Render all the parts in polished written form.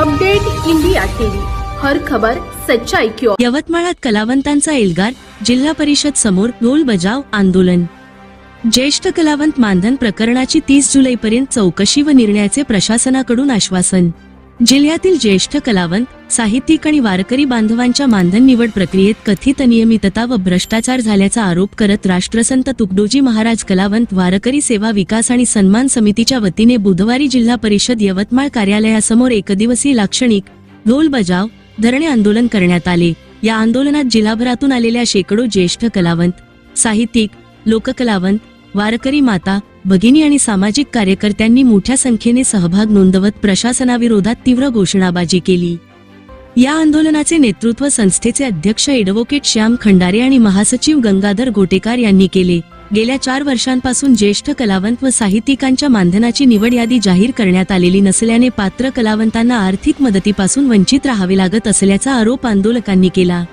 Update India TV, हर खबर सच्चाई की ओर। यवतमाळात कलावंतांचा एल्गार, जिल्हा परिषद समोर ढोल बजाव आंदोलन। ज्येष्ठ कलावंत मानधन प्रकरणाची 30 जुलैपर्यंत चौकशी व निर्णयाचे प्रशासनाकडून आश्वासन। जिल्ह्यातील ज्येष्ठ कलावंत, साहित्यिक आणि वारकरी बांधवांच्या मानधन निवड प्रक्रियेत कथित अनियमितता व भ्रष्टाचार झाल्याचा आरोप करत राष्ट्रसंत तुकडोजी महाराज कलावंत वारकरी सेवा विकास आणि सन्मान समितीच्या वतीने बुधवारी जिल्हा परिषद यवतमाळ कार्यालयासमोर एकदिवसीय लाक्षणिक ढोल बजाव धरणे आंदोलन करण्यात आले। या आंदोलनात जिल्हाभरातून आलेल्या शेकडो ज्येष्ठ कलावंत, साहित्यिक, लोककलावंत, वारकरी माता, भगिनी आणि सामाजिक कार्यकर्त्यांनी मोठ्या संख्येने सहभाग नोंदवत प्रशासनाविरोधात तीव्र घोषणाबाजी केली। या आंदोलनाचे नेतृत्व संस्थेचे अध्यक्ष ॲडव्होकेट श्याम खंडारे आणि महासचिव गंगाधर गोटेकार यांनी केले। गेल्या 4 वर्षांपासून ज्येष्ठ कलावंत व साहित्यिकांच्या मानधनाची निवड यादी जाहीर करण्यात आलेली नसल्याने पात्र कलावंतांना आर्थिक मदतीपासून वंचित राहावे लागत असल्याचा आरोप आंदोलकांनी केला।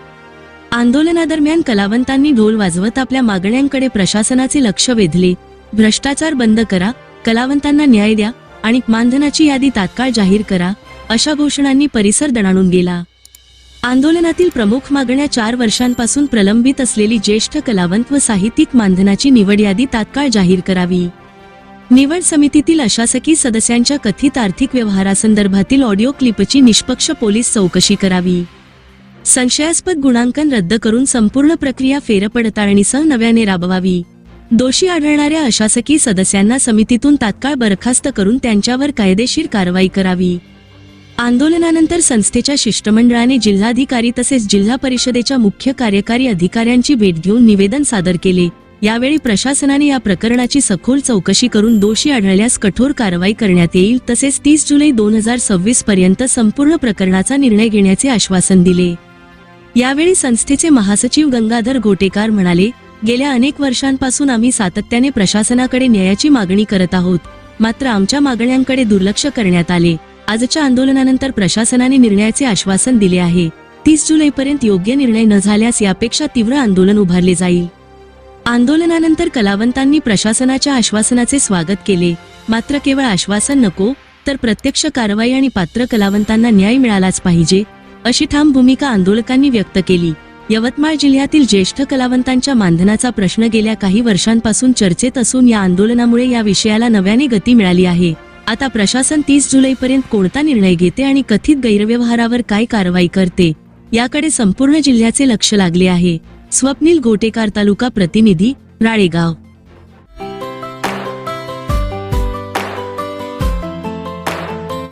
आंदोलनादरम्यान कलावंतांनी ढोल वाजवत आपल्या मागण्यांकडे प्रशासनाचे लक्ष वेधले। भ्रष्टाचार बंद करा, कलावंतांना न्याय द्या आणि मानधनाची यादी तात्काळ जाहीर करा, अशा घोषणांनी परिसर दणाणून गेला। आंदोलनातील प्रमुख मागण्या 4 वर्षांपासून प्रलंबित असलेली ज्येष्ठ कलावंत व साहित्यिक मानधनाची निवड यादी तात्काळ जाहीर करावी, निवड समितीतील अशासकीय सदस्यांच्या कथित आर्थिक व्यवहारासंदर्भातील ऑडिओ क्लिपची निष्पक्ष पोलीस चौकशी करावी, संशयास्पद गुणांकन रद्द करून संपूर्ण प्रक्रिया फेरपडताळणीसह नव्याने राबवावी, दोषी आढळणाऱ्या अशासकीय सदस्यांना समितीतून तात्काळ बरखास्त करून त्यांच्यावर कायदेशीर कारवाई करावी। आंदोलनानंतर संस्थेच्या शिष्टमंडळाने जिल्हाधिकारी तसेच जिल्हा परिषदेच्या मुख्य कार्यकारी अधिकाऱ्यांची भेट घेऊन निवेदन सादर केले। यावेळी प्रशासनाने या प्रकरणाची सखोल चौकशी करून दोषी आढळल्यास कठोर कारवाई करण्यात येईल तसेच 30 जुलै 2026 पर्यंत संपूर्ण प्रकरणाचा निर्णय घेण्याचे आश्वासन दिले। यावेळी संस्थेचे महासचिव गंगाधर गोटेकार म्हणाले, गेल्या अनेक वर्षांपासून आम्ही सातत्याने प्रशासनाकडे न्यायाची मागणी करत आहोत, मात्र आमच्या मागण्यांकडे दुर्लक्ष करण्यात आले। आजच्या आंदोलनानंतर प्रशासनाने निर्णयाचे आश्वासन दिले आहे। 30 जुलैपर्यंत योग्य निर्णय न झाल्यास यापेक्षा तीव्र आंदोलन उभारले जाईल। आंदोलनानंतर कलावंतांनी प्रशासनाच्या आश्वासनाचे स्वागत केले, मात्र केवळ आश्वासन नको तर प्रत्यक्ष कारवाई आणि पात्र कलावंतांना न्याय मिळालाच पाहिजे, अशी ठाम भूमिका आंदोलकांनी व्यक्त केली। यवतमाळ जिल्ह्यातील ज्येष्ठ कलावंतांच्या मानधनाचा प्रश्न गेल्या काही वर्षांपासून चर्चेत असून या आंदोलनामुळे या विषयाला नव्याने गती मिळाली आहे। आता प्रशासन 30 जुलैपर्यंत कोणता निर्णय घेते आणि कथित गैरव्यवहारावर काय कारवाई करते, याकडे संपूर्ण जिल्ह्याचे लक्ष लागले आहे। स्वप्नील गोटेकार, तालुका प्रतिनिधी, राळेगाव।